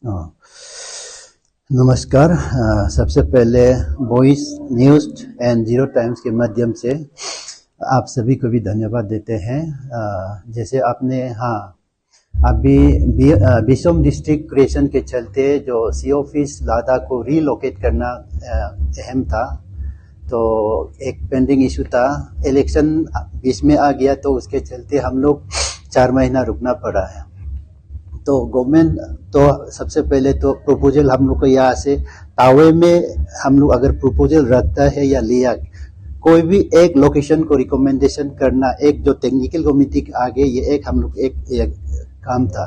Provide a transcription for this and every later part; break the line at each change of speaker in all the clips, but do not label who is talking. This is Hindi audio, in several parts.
हाँ, नमस्कार। सबसे पहले voice news and zero times के माध्यम से आप सभी को भी धन्यवाद देते हैं। जैसे आपने अभी बिशोम डिस्ट्रिक्ट क्रिएशन के चलते जो सी ऑफिस लादा को रीलोकेट करना अहम था, तो एक पेंडिंग इशू था। इलेक्शन बीच में आ गया, तो उसके चलते हम लोग 4 महीना रुकना पड़ा है। तो गवर्नमेंट तो सबसे पहले तो प्रपोजल हम लोग को यहाँ से तावे में हम लोग अगर प्रपोजल रखता है या लिया, कोई भी एक लोकेशन को रिकमेंडेशन करना, एक जो टेक्निकल कमिटी के आगे ये एक हम लोग एक काम था।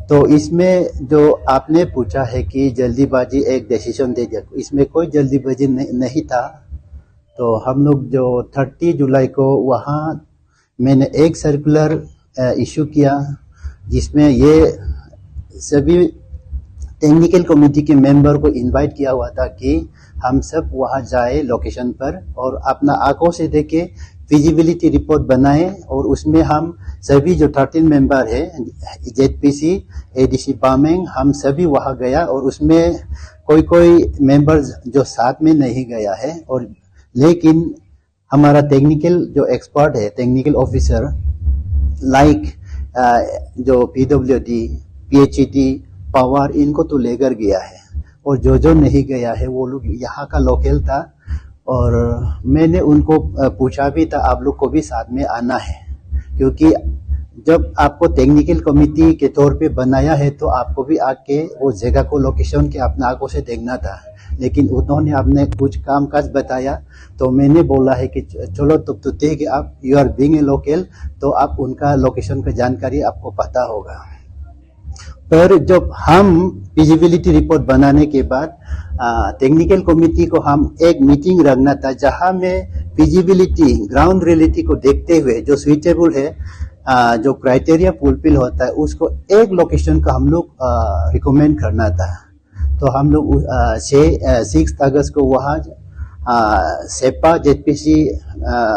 तो इसमें जो आपने पूछा है कि जल्दीबाजी एक डिसीजन दे दिया, इसमें कोई जल्दीबाजी नहीं था। तो हम लोग जो 30 जुलाई को वहाँ मैंने एक सर्कुलर इशू किया, जिसमें ये सभी टेक्निकल कमेटी के मेंबर को इनवाइट किया हुआ था कि हम सब वहां जाए लोकेशन पर और अपना आंखों से देखे, फिजिबिलिटी रिपोर्ट बनाए। और उसमें हम सभी जो 13 मेंबर है, जेडपीसी, एडीसी बामेंग, हम सभी वहां गया। और उसमें कोई मेंबर जो साथ में नहीं गया है, और लेकिन हमारा टेक्निकल जो एक्सपर्ट है, टेक्निकल ऑफिसर लाइक जो पीडब्ल्यूडी, पीएचईटी, पावर, इनको तो लेकर गया है। और जो नहीं गया है वो लोग यहाँ का लोकल था, और मैंने उनको पूछा भी था आप लोग को भी साथ में आना है, क्योंकि जब आपको टेक्निकल कमिटी के तौर पे बनाया है तो आपको भी आके वो जगह को, लोकेशन के अपने आंखों से देखना था। लेकिन उन्होंने आपने कुछ काम काज बताया, तो मैंने बोला है कि चलो तो ठीक है, आप you are being a local, तो आप उनका लोकेशन का जानकारी आपको पता होगा। पर जब हम फिजिबिलिटी रिपोर्ट बनाने के बाद टेक्निकल कमिटी को हम एक मीटिंग रखना था, जहां में फिजिबिलिटी, ग्राउंड रियलिटी को देखते हुए जो स्विचेबल है, जो क्राइटेरिया फुलफिल होता है, उसको एक लोकेशन का हम लोग रिकमेंड करना था। तो हम लोग 6 अगस्त को वहाँ सेपा जेडपीसी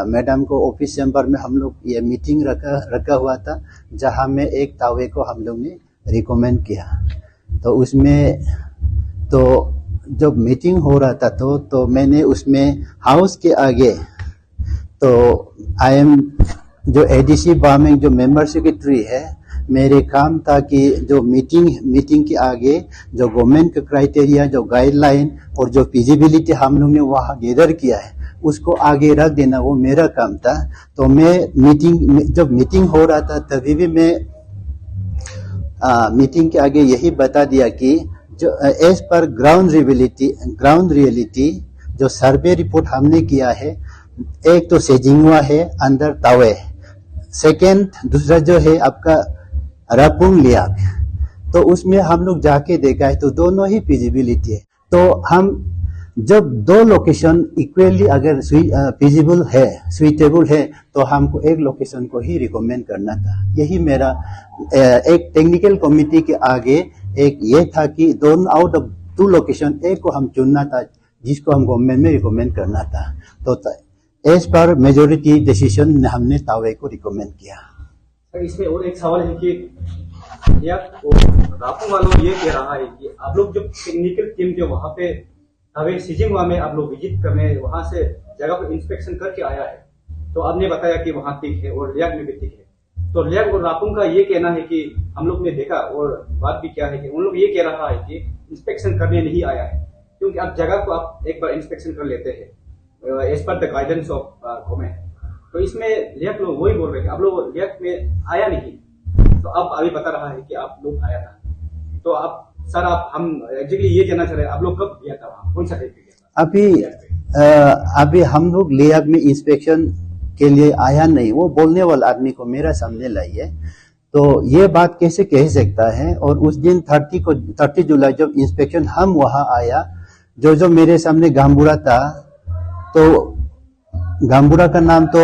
मैडम को ऑफिस चैम्बर में हम लोग ये मीटिंग रखा हुआ था, जहाँ में एक तावे को हम लोग ने रिकमेंड किया। तो उसमें तो जब मीटिंग हो रहा था तो मैंने उसमें हाउस के आगे, तो आई एम जो एडीसी बामेंग जो मेंबर सेक्रेटरी है, मेरे काम था कि जो मीटिंग के आगे जो गवर्नमेंट का क्राइटेरिया, जो गाइडलाइन और जो फिजिबिलिटी हम लोग ने वहाँ गैदर किया है, उसको आगे रख देना, वो मेरा काम था। तो मैं जब मीटिंग हो रहा था तभी भी मैं मीटिंग के आगे यही बता दिया कि जो एज पर ग्राउंड रियलिटी जो सर्वे रिपोर्ट हमने किया है, एक तो सेजिंगवा है अंदर तावे, सेकेंड दूसरा जो है आपका रापुंग लियाक, तो उसमें हम लोग जाके देखा है तो दोनों ही फिजिबिलिटी है। तो हम जब दो लोकेशन इक्वली अगर फिजिबल है, सुइटेबल है, तो हमको एक लोकेशन को ही रिकमेंड करना था। यही मेरा एक टेक्निकल कमिटी के आगे एक ये था कि दोनों आउट ऑफ 2 लोकेशन एक को हम चुनना था, जिसको हम गवर्नमेंट में रिकमेंड करना था। तो एज पर मेजोरिटी डिसीजन हमने तावे को रिकमेंड किया।
इसमें और एक सवाल है कि रापू वालों ये कह रहा है कि आप लोग जो टेक्निकल टीम जो वहाँ पे तावे सिजिंगवा में आप लोग विजिट करने, वहाँ से जगह को इंस्पेक्शन करके आया है, तो आपने बताया कि वहाँ ठीक है और लियाक में भी ठीक है। तो लियाक और रापुंग का ये कहना है कि हम लोग ने देखा, और बात भी क्या है कि उन लोग ये कह रहा है कि इंस्पेक्शन करने नहीं आया है, क्योंकि आप जगह को आप एक बार इंस्पेक्शन कर लेते हैं as per the guidance of government. तो इसमें लियाक लोग वही बोल रहे हैं, आप लोग लियाक में आया नहीं, तो अब अभी बता रहा है कि आप लोग आया था। तो आप सर, हम एक्चुअली ये जानना चाह रहे हैं, आप लोग कब गया था वहाँ, कौन सा डेट पे गया
था? अभी हम लोग लियाक में इंस्पेक्शन के लिए आया नहीं, वो बोलने वाला आदमी को मेरा सामने लाइए, तो ये बात कैसे कह सकता है। और उस दिन 30 जुलाई जब इंस्पेक्शन हम वहाँ आया, जो मेरे सामने गांबुरा था, तो गांबुरा का नाम तो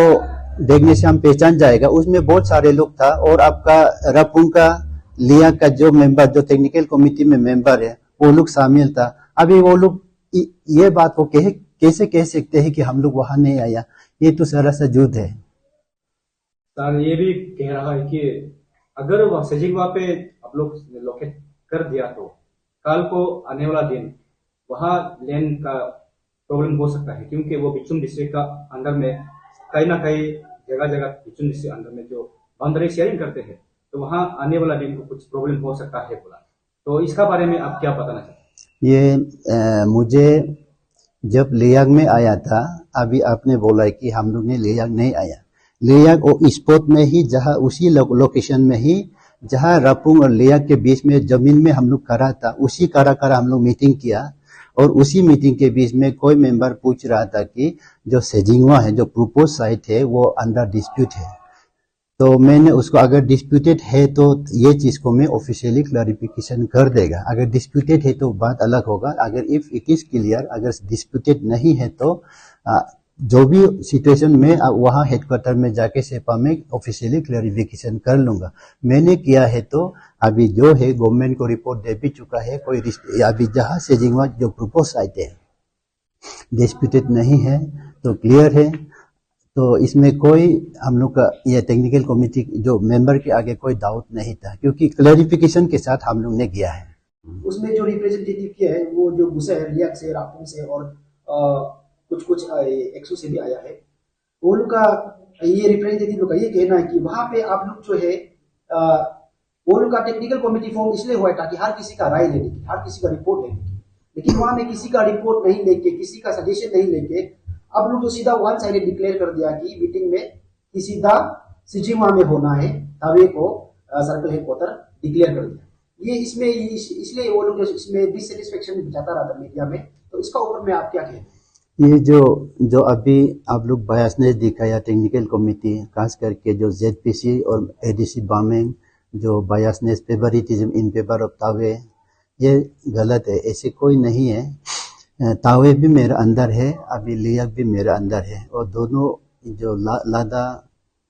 देखने से हम पहचान जाएगा, उसमें बहुत सारे लोग था। और आपका रपुंग का, लिया का जो मेंबर, जो टेक्निकल कमिटी में मेंबर है, वो लोग शामिल था। अभी वो लोग ये बात को कैसे कह सकते हैं कि हम लोग वहां नहीं आया, ये तो सरासर झूठ है।
सर ये भी कह रहा है कि अगर वह सजिंगवा पे आप लोग लोकेट कर दिया तो कल को आने वाला दिन वहाँ लैंड का प्रॉब्लम हो सकता है, क्योंकि वो बिचुम डिस्ट्रिक्ट का अंदर में कहीं ना कहीं जगह जगह बिचुम डिस्ट्रिक्ट अंदर में जो बाउंड्री शेयरिंग करते हैं, तो वहाँ आने वाला दिन को कुछ प्रॉब्लम हो सकता है बोला। तो इसका बारे में आप क्या बताना चाहते हैं?
ये मुझे जब लेयाग में आया था, अभी आपने बोला है कि हम लोग ने लेयाग नहीं आया। लेयाग वो स्पॉट में ही, जहाँ उसी लोकेशन में ही जहाँ रापुंग और लेयाग के बीच में जमीन में हम लोग खड़ा था, उसी खड़ा हम लोग मीटिंग किया। और उसी मीटिंग के बीच में कोई मेंबर पूछ रहा था कि जो सेजिंगवा है, जो प्रोपोज साइट है, वो अंडर डिस्प्यूट है। तो मैंने उसको, अगर डिस्प्यूटेड है तो ये चीज को मैं ऑफिशियली क्लैरिफिकेशन कर देगा। अगर डिस्प्यूटेड है तो बात अलग होगा। अगर इफ इट इज क्लियर, अगर डिस्प्यूटेड नहीं है तो जो भी सिचुएशन में वहाँ हेडक्वार्टर में जाके सेपा में ऑफिशियली क्लैरिफिकेशन कर लूंगा। मैंने किया है तो अभी जो है गवर्नमेंट को रिपोर्ट दे भी चुका है। कोई अभी जहाँ सेजिंगवा जो प्रपोज साइट है डिस्प्यूटेड नहीं है तो क्लियर है। तो इसमें कोई हम लोग का ये टेक्निकल कमेटी जो मेंबर के आगे कोई डाउट नहीं था, क्योंकि क्लैरिफिकेशन के साथ हम लोग ने किया है।
उसमें जो रिप्रेजेंटेटिव किया है वो जो गुस्सा है लियाक से, रापुंग से और कुछ एक्सू से भी आया है। वो लोग का ये रिप्रेजेंटेटिव लोग का ये कहना है कि वहाँ पे आप लोग जो है वो लोग का टेक्निकल कमेटी फॉर्म इसलिए हुआ है ताकि हर किसी का राय लेने की, हर किसी का रिपोर्ट लेने की। लेकिन वहाँ में किसी का रिपोर्ट नहीं लेके, किसी का सजेशन नहीं लेके अब लोग तो सीधा वन साइडेड डिक्लेयर कर दिया कि मीटिंग में कि सीधा सिजिंगवा में होना है, तावे को सर्कल हेडक्वार्टर डिक्लेयर कर दिया। ये इसमें इसलिए वो लोग इसमें डिससेटिस्फेक्शन जता रहा था मीडिया में। तो इसका ऊपर में आप क्या कहें?
ये जो अभी आप लोग बायसनेस दिखाया टेक्निकल कमेटी, खास करके जो जेडपीसी और एडीसी बामेंग, जो biasness favouritism in favour of तावे, ये गलत है। ऐसे कोई नहीं है। तावे भी मेरे अंदर है, अभी लियाग भी मेरे अंदर है, और दोनों जो लादा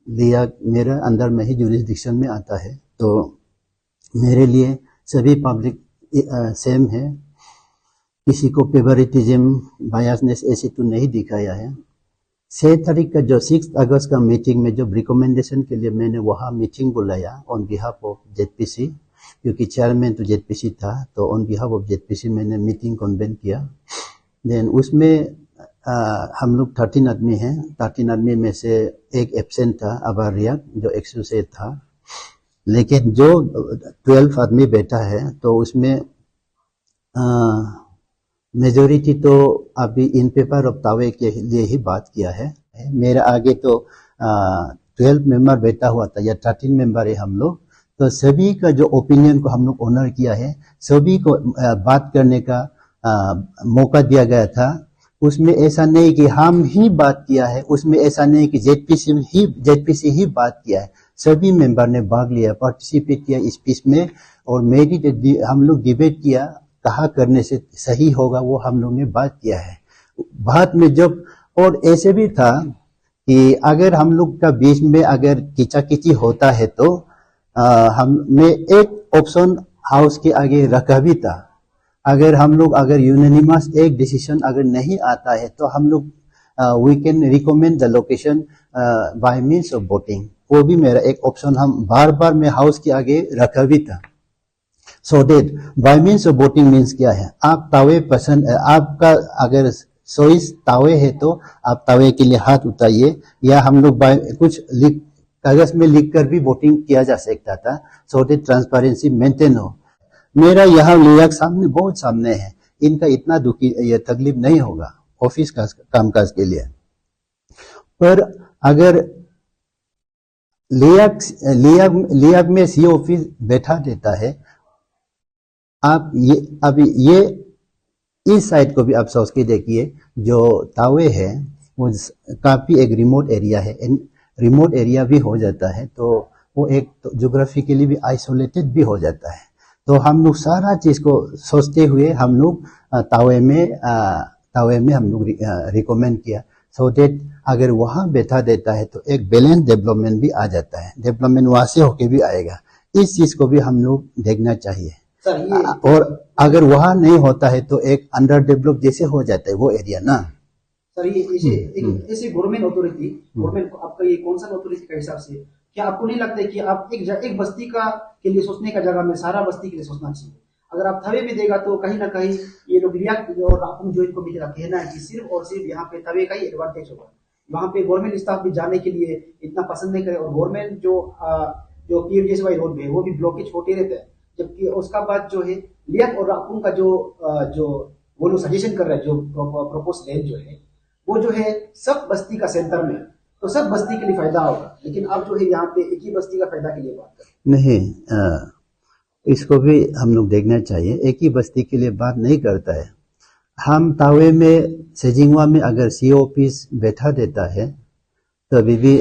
लियाग मेरे अंदर में ही जुरिस्डिक्शन में आता है। तो मेरे लिए सभी पब्लिक सेम है। किसी को फेवरिटिज्म, बायसनेस ऐसे तो नहीं दिखाया है। 6 तारीख का जो 6 अगस्त का मीटिंग में जो रिकमेंडेशन के लिए मैंने वहाँ मीटिंग बुलाया ऑन बिहाफ ऑफ जेडपीसी, क्योंकि चेयरमैन तो जेडपीसी था, तो ऑन बिहाफ ऑफ जेडपीसी मैंने मीटिंग कन्वेन किया। देन उसमें हम लोग 13 आदमी हैं। 13 आदमी में से एक एब्सेंट था, अबार रियाक, जो एक्सू से था। लेकिन जो 12 आदमी बैठा है तो उसमें मेजोरिटी तो अभी इन पेपर ऑफ तावे के लिए ही बात किया है। मेरे आगे तो 12 मेंबर बैठा हुआ था, या 13 मेंबर है हम लोग। तो सभी का जो ओपिनियन को हम लोग ऑनर किया है, सभी को बात करने का मौका दिया गया था। उसमें ऐसा नहीं कि हम ही बात किया है, उसमें ऐसा नहीं कि जेडपीसी ही बात किया है। सभी मेंबर ने भाग लिया, पार्टिसिपेट किया इस पीस में। और हम लोग डिबेट किया, कहा करने से सही होगा वो हम लोग ने बात किया है। बात में जब, और ऐसे भी था कि अगर हम लोग का बीच में अगर किचाकिची होता है तो हमने एक ऑप्शन हाउस के आगे रखा भी था। अगर यूनानिमस एक डिसीजन अगर नहीं आता है तो हम लोग we can recommend the location by means of voting. वो भी मेरा एक ऑप्शन हम बार बार में हाउस के आगे रखा भी था। So that by means of voting means क्या है, आप तावे पसंद, आपका अगर चॉइस तावे है तो आप तावे के लिए हाथ उठाइए, या हम लोग कुछ कागज में लिख कर भी वोटिंग किया जा सकता था। सो डेट ट्रांसपेरेंसी मेंटेन हो। मेरा यहाँ लियाक सामने, बहुत सामने है, इनका इतना दुखी या तकलीफ नहीं होगा ऑफिस का कामकाज के लिए। पर अगर लियाक में सी ऑफिस बैठा देता है, आप ये इस साइड को भी आप सोच के देखिए, जो तावे है वो काफी एक रिमोट एरिया है। रिमोट एरिया भी हो जाता है तो वो एक तो ज्योग्राफिकली भी आइसोलेटेड भी हो जाता है। तो हम लोग सारा चीज को सोचते हुए हम लोग तावे में हम लोग रिकमेंड किया। सो डेट अगर वहां बैठा देता है तो एक बैलेंस डेवलपमेंट भी आ जाता है, डेवलपमेंट वहां से होके भी आएगा। इस चीज को भी हम लोग देखना चाहिए। और अगर वहां नहीं होता है तो एक अंडर डेवलप जैसे हो जाता है वो एरिया ना।
सर ये ऐसे गवर्नमेंट अथॉरिटी, गवर्नमेंट आपका ये कौन सा अथॉरिटी के हिसाब से, क्या आपको नहीं लगता है कि आप एक बस्ती का के लिए सोचने का जगह में सारा बस्ती के लिए सोचना चाहिए? अगर आप तवे में देगा तो कहीं ना कहीं ये लोग रियाक्ट और रापुंग जो इनको मिलेगा कहना है कि सिर्फ और सिर्फ यहाँ पे तवे का ही एडवांटेज होगा। वहाँ पे गवर्नमेंट स्टाफ भी जाने के लिए इतना पसंद नहीं करे, और गवर्नमेंट जो पीएमजीएसवाई रोड में है वो भी ब्लॉकेज होते रहते हैं। जबकि उसका बाद जो है लियाक और रापुंग का जो वो लोग सजेशन कर रहे हैं, जो प्रपोज लैंड जो है वो जो है सब बस्ती का सेंटर में है, तो सब बस्ती के लिए फायदा होगा। लेकिन आप जो है यहाँ पे एक ही बस्ती का फायदा के लिए बात करें।
नहीं, इसको भी हम लोग देखना चाहिए। एक ही बस्ती के लिए बात नहीं करता है। हम तावे में सेजिंगवा में अगर सी ऑफिस बैठा देता है तो अभी भी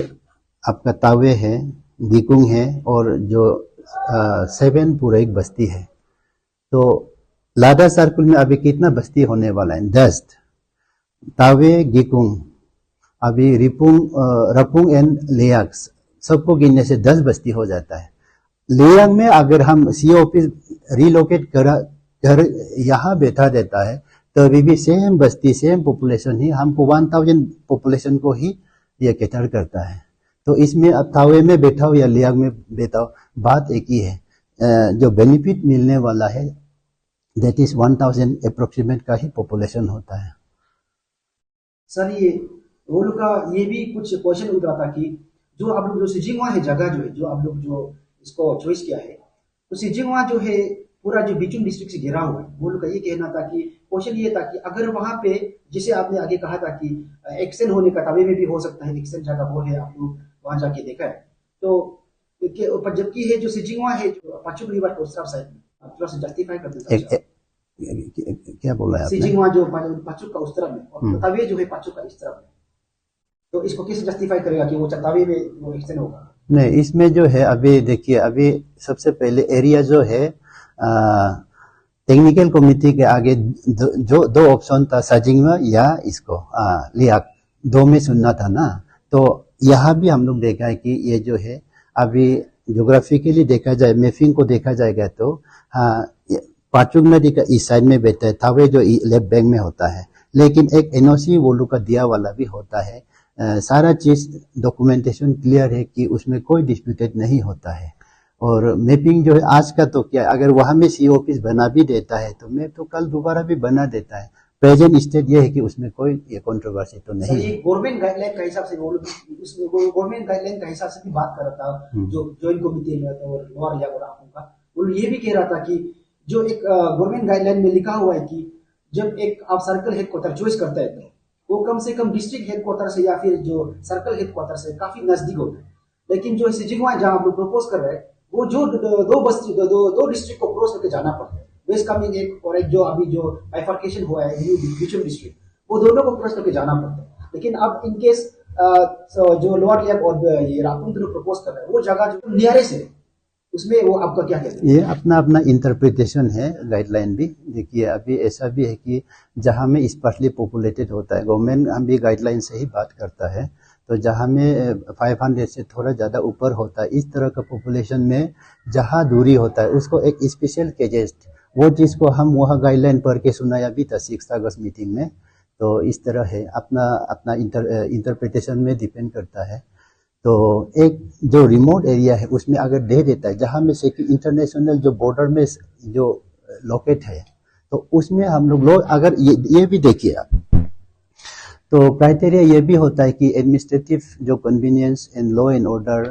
आपका तावे है, गिकुंग है और जो 7 पूरा एक बस्ती है। तो लादा सर्कुल में अभी कितना बस्ती होने वाला है? 10। तावे, गिकुंग, अभी रपुंग एंड लियाक सबको गिनने से 10 बस्ती हो जाता है। लियांग में अगर हम सी ऑफिस रिलोकेट कर यहाँ बैठा देता है तो अभी भी सेम बस्ती, सेम पॉपुलेशन ही, हमको 1000 पॉपुलेशन को ही ये कैटर करता है। तो इसमें अब तावे में बैठा हो या लियांग में बैठा हो, बात एक ही है। जो बेनिफिट मिलने वाला है दैट इज 1000 अप्रोक्सीमेट का ही पॉपुलेशन होता है।
सर ये वो लोग का ये भी कुछ क्वेश्चन उठ रहा था कि जो आप लोग जो सिजिंगवा है जगह जो है, जो आप लोग जो इसको चॉइस किया है, तो सिजिंगवा जो है पूरा जो बिचुन डिस्ट्रिक्ट से घिरा हुआ है। वो लोग का ये कहना था कि क्वेश्चन ये था कि अगर वहां पे जैसे आपने आगे कहा था कि एक्शन होने का तवे में भी हो सकता है, एक्शन जगह वो है, आप लोग वहां जाके देखा है। तो जबकि है जो सिजिंगवा है जो पश्चिम रिवर कोस्टल साइड में, आप थोड़ा सा जस्टिफाई कर देता है।
क्या बोला है आपने?
सिजिंगवा जो पश्चिम का उस तरफ में और तवे जो है पश्चिम का इस तरफ में, तो इसको कैसे जस्टिफाई करेगा कि वो तवे में वो एक्शन होगा?
नहीं, इसमें जो है अभी देखिए, अभी सबसे पहले एरिया जो है टेक्निकल कमिटी के आगे जो 2 ऑप्शन था, सजिंगवा या इसको लियाक, 2 में सुनना था ना। तो यहाँ भी हम लोग देखा है कि ये जो है अभी ज्योग्राफिकली देखा जाए, मैपिंग को देखा जाएगा तो पाचुंग नदी का इस साइड में बैठा है, थावे जो लेफ्ट बैंक में होता है, लेकिन एक एनओसी वो लोग का दिया वाला भी होता है। सारा चीज डॉक्यूमेंटेशन क्लियर है कि उसमें कोई डिस्प्यूटेड नहीं होता है। और मैपिंग जो है आज का तो क्या, अगर वहां में सी ऑफिस बना भी देता है तो मैप तो कल दोबारा भी बना देता है। प्रेजेंट स्टेट ये है कि उसमें कोई ये कंट्रोवर्सी तो नहीं है।
गवर्नमेंट गाइडलाइन का हिसाब से गवर्नमेंट गाइडलाइन का हिसाब से भी बात कर रहा था जो ज्वाइंट कमिटी में और लोअर लियाक और रापुंग का, वो ये भी कह रहा था कि जो एक गवर्नमेंट गाइडलाइन में लिखा हुआ है कि जब एक आप सर्कल हेडक्वार्टर चॉइस करते हैं तो वो कम से कम डिस्ट्रिक्ट हेडक्वार्टर से या फिर जो सर्कल हेडक्वार्टर से काफी नजदीक होता है। लेकिन जो सिजिंगवा जहां आप लोग प्रपोज कर रहे हैं वो जो दो डिस्ट्रिक्ट को क्रॉस करके जाना पड़ता है, वेस्ट कामेंग एक और एक जो अभी जो बाइफर्केशन हुआ है न्यू बिचुन डिस्ट्रिक्ट, वो दोनों को क्रॉस करके जाना पड़ता है। लेकिन अब इन केस जो लोअर लियाक और ये रापुंग जो प्रपोज कर रहे हैं वो जगह जो नियरेस्ट है, उसमें वो आपका क्या कहते हैं?
ये अपना अपना इंटरप्रिटेशन है, गाइडलाइन भी। देखिए अभी ऐसा भी है कि जहाँ में स्पेशली पॉपुलेटेड होता है, गवर्नमेंट हम भी गाइडलाइन से ही बात करता है, तो जहाँ में 500 से थोड़ा ज़्यादा ऊपर होता है, इस तरह का पॉपुलेशन में जहाँ दूरी होता है उसको एक स्पेशल केजेस्ट, वो चीज़ को हम वहाँ गाइडलाइन पढ़ के सुनाया भी था 6 अगस्त मीटिंग में। तो इस तरह है, अपना अपना इंटरप्रिटेशन में डिपेंड करता है। तो एक जो रिमोट एरिया है उसमें अगर दे देता है, जहाँ में से कि इंटरनेशनल जो बॉर्डर में जो लोकेट है, तो उसमें हम लोग अगर ये भी देखिए आप, तो क्राइटेरिया ये भी होता है कि एडमिनिस्ट्रेटिव जो convenience and law and order,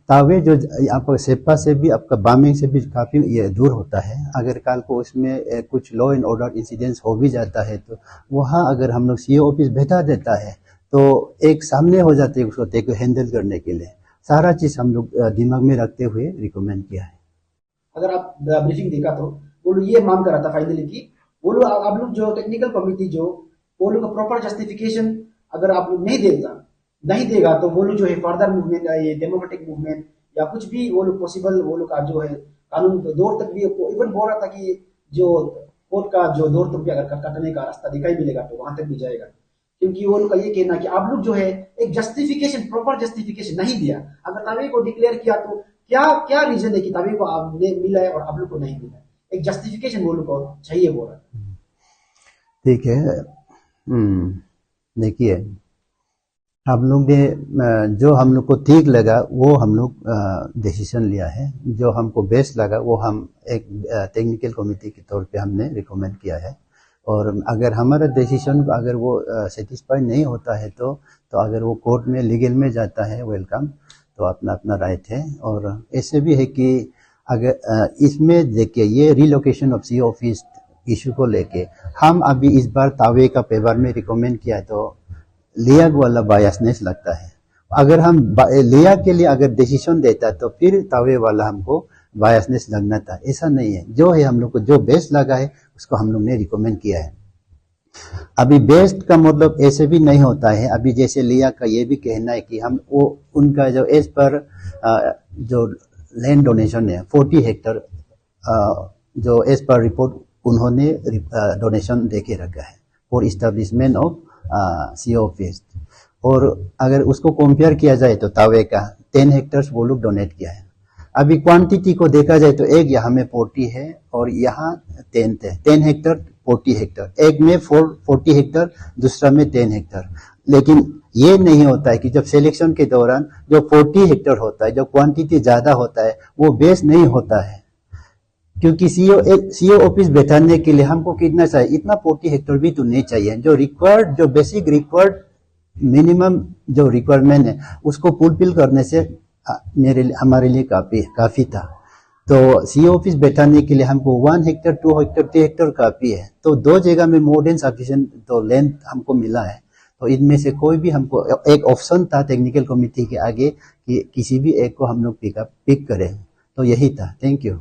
तावे जो आपका सेपा से भी आपका बामिंग से भी काफ़ी ये दूर होता है। अगर कल को उसमें कुछ लॉ एंड ऑर्डर इंसिडेंट्स हो भी जाता है तो वहाँ अगर हम लोग सीओ ऑफिस बैठा देता है तो एक सामने हो जाते हैं उसको टेक हैंडल करने के लिए। सारा चीज़ हम लोग दिमाग में रखते हुए रिकमेंड किया है।
अगर आप ब्रीफिंग देखा तो वो लोग ये मांग कर रहा था फाइनली कि वो लोग आप लोग जो टेक्निकल कमिटी जो वो लोग का प्रॉपर जस्टिफिकेशन अगर आप लोग नहीं देगा तो वो लोग जो है फर्दर मूवमेंट, ये डेमोक्रेटिक मूवमेंट या कुछ भी वो लोग पॉसिबल, वो लोग का जो है कानून दौर तक भी इवन बोल रहा था कि जो कोर्ट का जो दौर तक भी अगर कटने का रास्ता दिखाई मिलेगा तो वहां तक भी जाएगा। क्योंकि वो लोग का ये कहना कि आप लोग जो है एक जस्टिफिकेशन, प्रॉपर जस्टिफिकेशन नहीं दिया। अगर तवे को डिक्लेयर किया तो क्या क्या रीजन है कि तवे को आपने मिला है और आप लोग को नहीं मिला है? एक जस्टिफिकेशन वो लोग को चाहिए बोल रहा है।
ठीक है, देखिए हम लोग ने जो हम लोग को ठीक लगा वो हम लोग डिसीजन लिया है। जो हमको बेस्ट लगा वो हम एक टेक्निकल कमेटी के तौर पे हमने रिकमेंड किया है। और अगर हमारा डिसीजन अगर वो सेटिस्फाई नहीं होता है तो अगर वो कोर्ट में लीगल में जाता है, वेलकम, तो अपना अपना राइट है। और ऐसे भी है कि अगर इसमें देखिए ये relocation of C office issue को लेके हम अभी इस बार तावे का पेपर में रिकमेंड किया तो लियाग वाला बायसनेस लगता है। अगर हम लियाग के लिए अगर डिसीजन देता तो फिर तावे वाला हमको बायसनेस लगना था। ऐसा नहीं है, जो है हम लोग को जो बेस्ट लगा है उसको हम लोग ने रिकमेंड किया है। अभी बेस्ट का मतलब ऐसे भी नहीं होता है। अभी जैसे लियाग का ये भी कहना है कि हम वो उनका जो एज पर जो लैंड डोनेशन है 40 हेक्टर जो एज पर रिपोर्ट उन्होंने डोनेशन दे के रखा है for establishment of C office. और अगर उसको कंपेयर किया जाए तो तावे का 10 हेक्टर्स वो लोग डोनेट किया है। अभी क्वांटिटी को देखा जाए तो एक यहाँ में 40 है और यहाँ 10 थे, 10 हेक्टर 40 हेक्टर, एक में 40 हेक्टर, दूसरा में 10 हेक्टर। लेकिन ये नहीं होता है कि जब सिलेक्शन के दौरान जो 40 हेक्टर होता है, जो क्वांटिटी ज्यादा होता है वो बेस नहीं होता है। क्योंकि सीओ ऑफिस बैठाने के लिए हमको कितना चाहिए, इतना 40 हेक्टर भी तो नहीं चाहिए। जो रिक्वायर्ड, जो बेसिक रिक्वायर्ड मिनिमम जो रिक्वायरमेंट है उसको फुलफिल करने से हमारे लिए काफी था। तो सीओ ऑफिस बैठाने के लिए हमको 1 हेक्टर 2 हेक्टर 3 हेक्टर काफी है। तो दो जगह में मोर देन सफिशिएंट तो लेंथ हमको मिला है। तो इनमें से कोई भी हमको एक ऑप्शन था टेक्निकल कमेटी के आगे कि किसी भी एक को हम लोग पिक करें, तो यही था। Thank you.